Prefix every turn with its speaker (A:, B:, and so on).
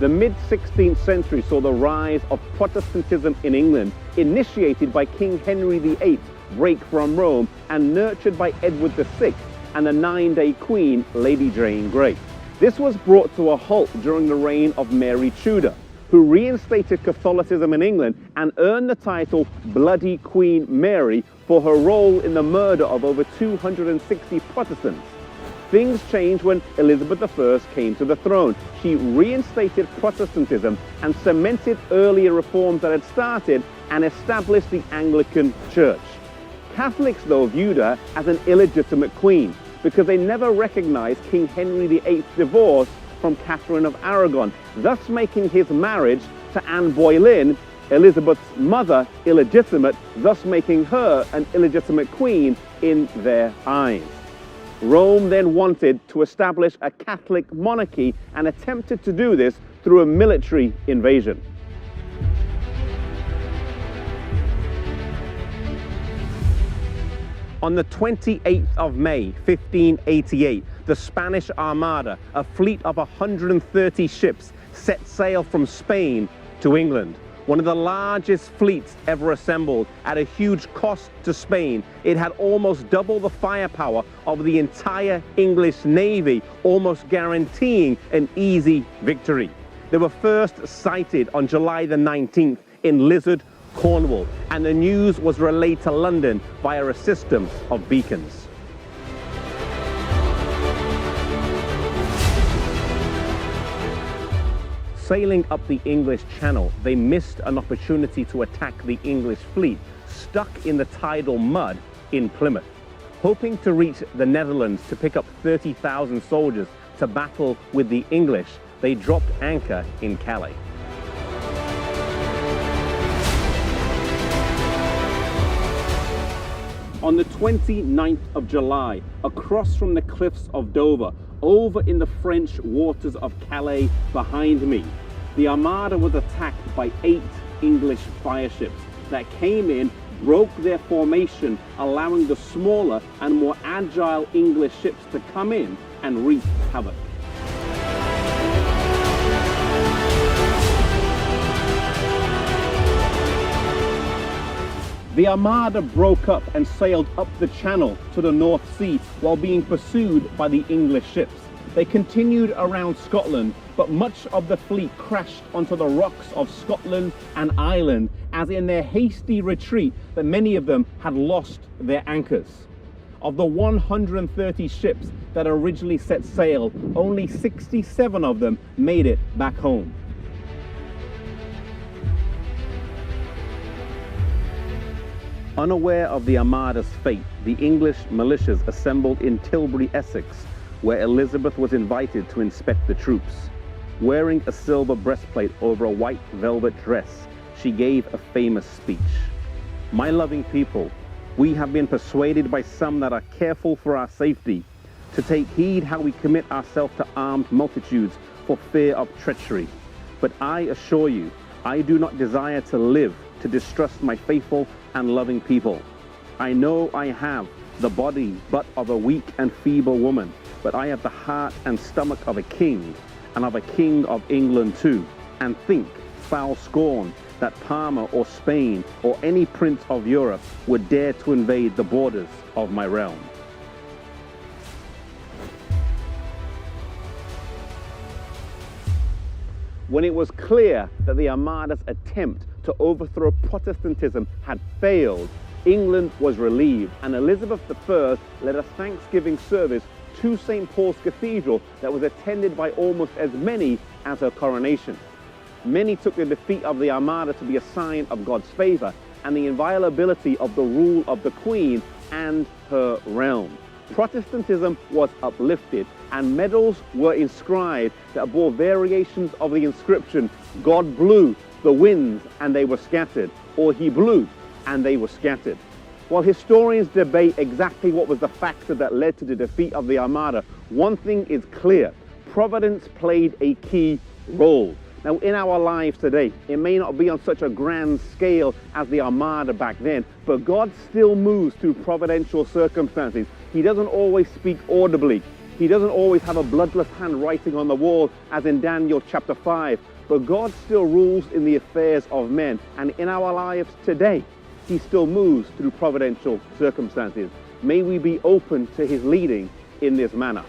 A: The mid-16th century saw the rise of Protestantism in England, initiated by King Henry VIII, break from Rome, and nurtured by Edward VI and the nine-day Queen, Lady Jane Grey. This was brought to a halt during the reign of Mary Tudor, who reinstated Catholicism in England and earned the title Bloody Queen Mary for her role in the murder of over 260 Protestants. Things changed when Elizabeth I came to the throne. She reinstated Protestantism and cemented earlier reforms that had started and established the Anglican Church. Catholics, though, viewed her as an illegitimate queen because they never recognized King Henry VIII's divorce from Catherine of Aragon, thus making his marriage to Anne Boleyn, Elizabeth's mother, illegitimate, thus making her an illegitimate queen in their eyes. Rome then wanted to establish a Catholic monarchy and attempted to do this through a military invasion. On the 28th of May, 1588, the Spanish Armada, a fleet of 130 ships, set sail from Spain to England. One of the largest fleets ever assembled at a huge cost to Spain. It had almost double the firepower of the entire English Navy, almost guaranteeing an easy victory. They were first sighted on July the 19th in Lizard, Cornwall, and the news was relayed to London via a system of beacons. Sailing up the English Channel, they missed an opportunity to attack the English fleet, stuck in the tidal mud in Plymouth. Hoping to reach the Netherlands to pick up 30,000 soldiers to battle with the English, they dropped anchor in Calais. On the 29th of July, across from the cliffs of Dover, over in the French waters of Calais behind me, the Armada was attacked by 8 English fireships that came in, broke their formation, allowing the smaller and more agile English ships to come in and wreak havoc. The Armada broke up and sailed up the Channel to the North Sea while being pursued by the English ships. They continued around Scotland, but much of the fleet crashed onto the rocks of Scotland and Ireland, as in their hasty retreat that many of them had lost their anchors. Of the 130 ships that originally set sail, only 67 of them made it back home. Unaware of the Armada's fate, the English militias assembled in Tilbury, Essex, where Elizabeth was invited to inspect the troops. Wearing a silver breastplate over a white velvet dress, she gave a famous speech. "My loving people, we have been persuaded by some that are careful for our safety to take heed how we commit ourselves to armed multitudes for fear of treachery. But I assure you, I do not desire to live to distrust my faithful and loving people. I know I have the body but of a weak and feeble woman, but I have the heart and stomach of a king, and of a king of England too, and think foul scorn that Parma or Spain or any prince of Europe would dare to invade the borders of my realm." When it was clear that the Armada's attempt to overthrow Protestantism had failed, England was relieved, and Elizabeth I led a Thanksgiving service to St. Paul's Cathedral that was attended by almost as many as her coronation. Many took the defeat of the Armada to be a sign of God's favor and the inviolability of the rule of the Queen and her realm. Protestantism was uplifted, and medals were inscribed that bore variations of the inscription, "God blew the winds and they were scattered," or "He blew and they were scattered." While historians debate exactly what was the factor that led to the defeat of the Armada, one thing is clear: Providence played a key role. Now, in our lives today, it may not be on such a grand scale as the Armada back then, but God still moves through providential circumstances. He doesn't always speak audibly. He doesn't always have a bloodless hand writing on the wall, as in Daniel chapter 5, But God still rules in the affairs of men, and in our lives today, he still moves through providential circumstances. May we be open to his leading in this manner.